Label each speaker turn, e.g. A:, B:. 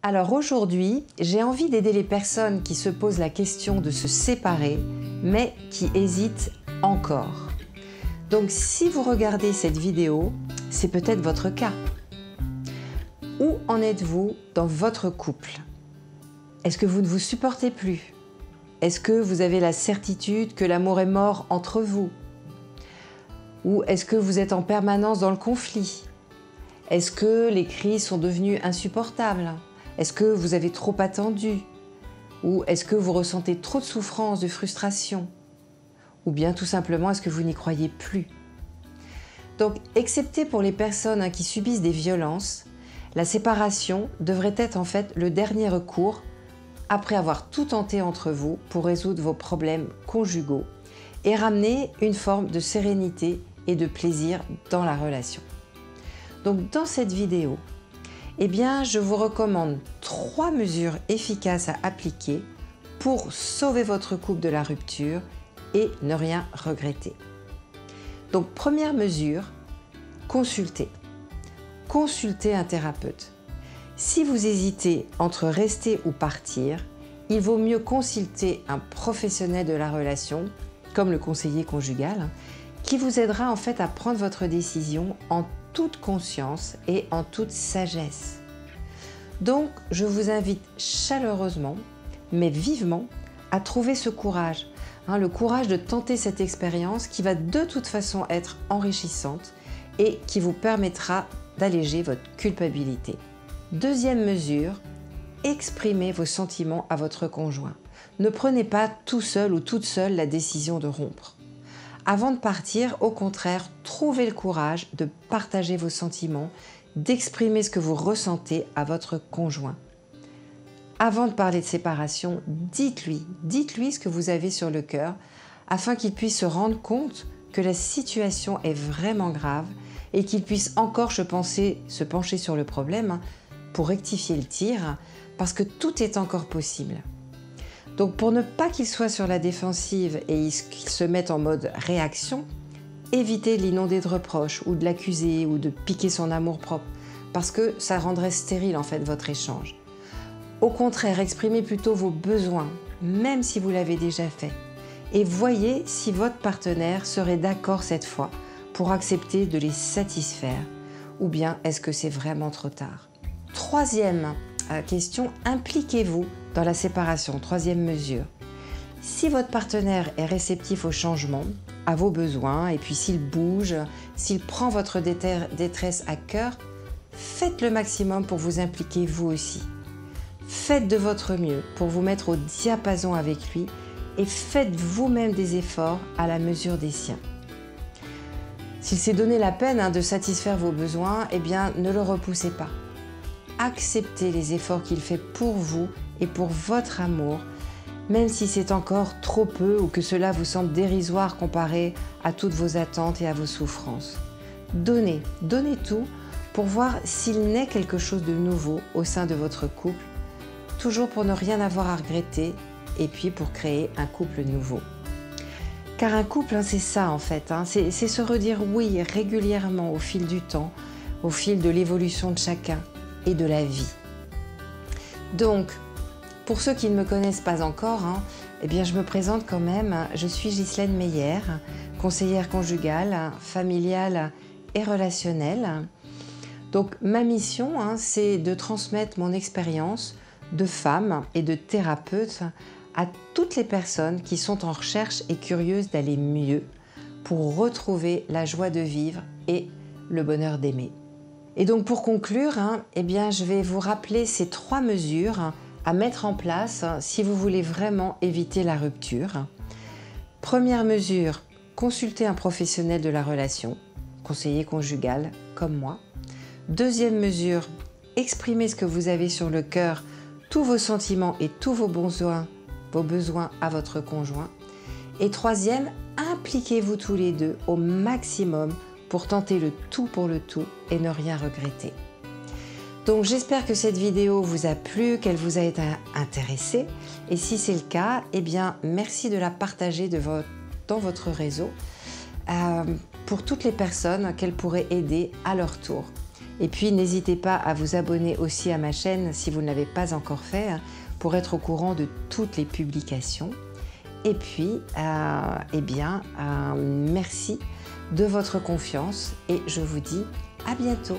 A: Alors aujourd'hui, j'ai envie d'aider les personnes qui se posent la question de se séparer, mais qui hésitent encore. Donc si vous regardez cette vidéo, c'est peut-être votre cas. Où en êtes-vous dans votre couple? Est-ce que vous ne vous supportez plus? Est-ce que vous avez la certitude que l'amour est mort entre vous? Ou est-ce que vous êtes en permanence dans le conflit? Est-ce que les cris sont devenus insupportables? Est-ce que vous avez trop attendu? Ou est-ce que vous ressentez trop de souffrance, de frustration? Ou bien tout simplement, est-ce que vous n'y croyez plus? Donc, excepté pour les personnes qui subissent des violences, la séparation devrait être en fait le dernier recours après avoir tout tenté entre vous pour résoudre vos problèmes conjugaux et ramener une forme de sérénité et de plaisir dans la relation. Donc dans cette vidéo, je vous recommande 3 mesures efficaces à appliquer pour sauver votre couple de la rupture et ne rien regretter. Donc première mesure, consultez. Consultez un thérapeute. Si vous hésitez entre rester ou partir, il vaut mieux consulter un professionnel de la relation, comme le conseiller conjugal, qui vous aidera en fait à prendre votre décision en toute conscience et en toute sagesse. Donc, je vous invite chaleureusement, mais vivement, à trouver ce courage, le courage de tenter cette expérience qui va de toute façon être enrichissante et qui vous permettra d'alléger votre culpabilité. Deuxième mesure, exprimez vos sentiments à votre conjoint. Ne prenez pas tout seul ou toute seule la décision de rompre. Avant de partir, au contraire, trouvez le courage de partager vos sentiments, d'exprimer ce que vous ressentez à votre conjoint. Avant de parler de séparation, dites-lui ce que vous avez sur le cœur afin qu'il puisse se rendre compte que la situation est vraiment grave et qu'il puisse encore se pencher sur le problème pour rectifier le tir parce que tout est encore possible. Donc pour ne pas qu'il soit sur la défensive et qu'il se mette en mode réaction, évitez de l'inonder de reproches ou de l'accuser ou de piquer son amour-propre parce que ça rendrait stérile en fait votre échange. Au contraire, exprimez plutôt vos besoins, même si vous l'avez déjà fait, et voyez si votre partenaire serait d'accord cette fois pour accepter de les satisfaire ou bien est-ce que c'est vraiment trop tard. Troisième question, impliquez-vous dans la séparation. Troisième mesure. Si votre partenaire est réceptif au changement, à vos besoins, et puis s'il bouge, s'il prend votre détresse à cœur, faites le maximum pour vous impliquer vous aussi. Faites de votre mieux pour vous mettre au diapason avec lui et faites vous-même des efforts à la mesure des siens. S'il s'est donné la peine de satisfaire vos besoins, ne le repoussez pas. Acceptez les efforts qu'il fait pour vous et pour votre amour, même si c'est encore trop peu ou que cela vous semble dérisoire comparé à toutes vos attentes et à vos souffrances. Donnez tout pour voir s'il naît quelque chose de nouveau au sein de votre couple, toujours pour ne rien avoir à regretter et puis pour créer un couple nouveau. Car un couple, c'est ça en fait, c'est se redire oui régulièrement au fil du temps, au fil de l'évolution de chacun et de la vie. Donc, pour ceux qui ne me connaissent pas encore, je me présente quand même. Je suis Ghislaine Meyer, conseillère conjugale, familiale et relationnelle. Donc ma mission, c'est de transmettre mon expérience de femme et de thérapeute à toutes les personnes qui sont en recherche et curieuses d'aller mieux pour retrouver la joie de vivre et le bonheur d'aimer. Et donc pour conclure, je vais vous rappeler ces 3 mesures à mettre en place si vous voulez vraiment éviter la rupture. Première mesure, consultez un professionnel de la relation, conseiller conjugal comme moi. Deuxième mesure, exprimez ce que vous avez sur le cœur, tous vos sentiments et tous vos besoins à votre conjoint. Et troisième, impliquez-vous tous les deux au maximum pour tenter le tout pour le tout et ne rien regretter. Donc j'espère que cette vidéo vous a plu, qu'elle vous a été intéressée. Et si c'est le cas, merci de la partager dans votre réseau pour toutes les personnes qu'elle pourrait aider à leur tour. Et puis n'hésitez pas à vous abonner aussi à ma chaîne si vous ne l'avez pas encore fait pour être au courant de toutes les publications. Et puis, merci de votre confiance et je vous dis à bientôt.